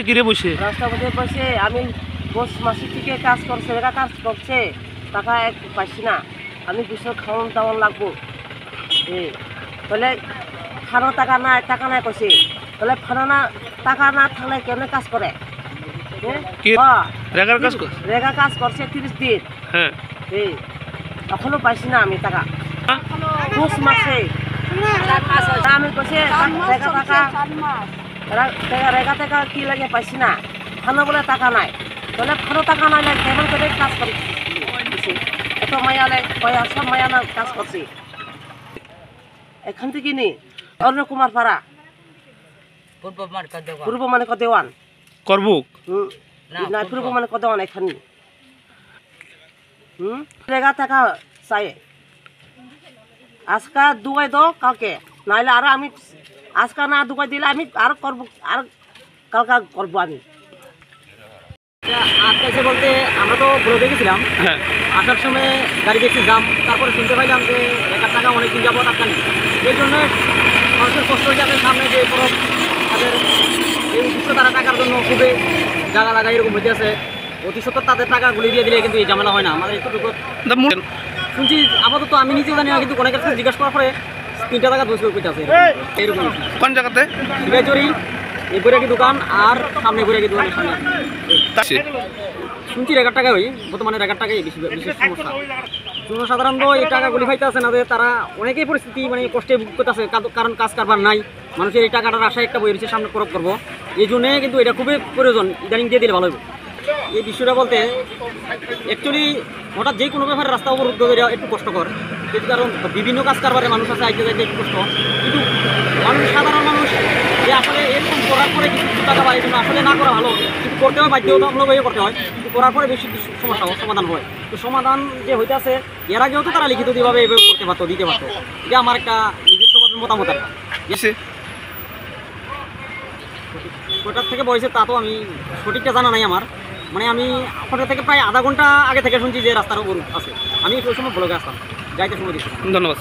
কিরে বসে রাস্তার মধ্যে বসে আমি বস মাসি থেকে কাজ করছে, এরা কাজ করছে, টাকা এক পাইছি না। আমি দুশো খাওয়ান দাওয়ান লাগবো। বলে ফানো টাকা নাই কইছে। বলে ফানো না টাকা না থাকলে কেন কাজ করে? রেগা কাজ করছে 30 দিন। হ্যাঁ এখনো পাইছি না আমি টাকা। ঘুষ মাসে আমি কইছে রেগা টাকা কি লাগে পাইছি না। ফানো বলে টাকা নাই। বলে ফানো টাকা নাই কেমন করে কাজ করছে? এত মায়া সব মায়া না কাজ করছে। এখান থেকে নি অন্য কুমার পাড়া পূর্ব মানে দেওয়ান করবুক না পূর্ব মানে দেওয়ান এখানে রেগা টাকা চাই। আজকা দুগাই দাও কালকে, নাইলে আর আমি আজকা না দুগাই দিলে আমি আর করবো, আর কালকা করবো আমি। আজকে বলতে আমরা তো বলে দেখেছিলাম, আসার সময় গাড়ি দেখছি দাম, তারপরে শুনতে পাইলাম যে 1,000 টাকা অনেকদিন যাবো টাকা নেই। এই জন্য মানুষের কষ্ট হয়ে যাবে সামনে যে কোনো তাদের এই উদ্দেশ্য তারা টাকার জন্য খুবই জায়গা লাগা এরকম হইতে আছে। অতি সত্তর তাদের টাকা গুলি দিয়ে দিলে কিন্তু এই ঝামেলা হয় না। আমাদের একটু শুনছি আপাতত আমি নিজেও জানি না, কিন্তু অনেকের কাছে জিজ্ঞাসা করার পরে 3টা টাকা 200 করতে আছে এরকম। কোন জায়গাতে? এই বৈরাগী দোকান আর সামনে বৈরাগী দোকানের সামনে শুনছি 1,000 টাকা হই, বর্তমানে 1,000 টাকাই বিশেষ সমস্যা। জনসাধারণত এই টাকাগুলি পাইতে আছে না, যে তারা অনেকেই পরিস্থিতি মানে কষ্টে ভোগ করতে আছে, কারণ কাজ কারবার নাই। মানুষের এই টাকাটার আশায় একটা বই রয়েছে সামনে খরচ করবো, এই জন্যে কিন্তু এটা খুবই প্রয়োজন, ইদানিং দিয়ে দিলে ভালো হবে। এই বিষয়টা বলতে অ্যাকচুয়ালি হঠাৎ যে কোনো ব্যাপারে রাস্তা অবরুদ্ধ করে একটু কষ্টকর, কারণ বিভিন্ন কাজ কারবারে মানুষ আছে আইতে যাইতে একটু কষ্ট। কিন্তু মানুষ সাধারণ মানুষ যে আসলে এরকম করার পরে কিছু টাকা পায়, কিন্তু আসলে না করা ভালো, কিন্তু করতে হয় বাধ্যতামূলক হয়ে করতে হয়, কিন্তু করার পরে বেশি সমস্যা সমাধান হয়। তো সমাধান যে হইতে আছে এর আগেও তো তারা লিখিত দিতে করতে পারতো, দিতে পারতো। এটা আমার একটা নিজস্বভাবে মতামত। আর কোটার থেকে বয়সে তা তো আমি সঠিকটা জানা নাই আমার, মানে আমি আপনার থেকে প্রায় আধা ঘন্টা আগে থেকে শুনছি যে রাস্তার উপর আছে। আমি ওই সময় ব্লগে আসতাম, যাইতে সময় দিচ্ছি। ধন্যবাদ।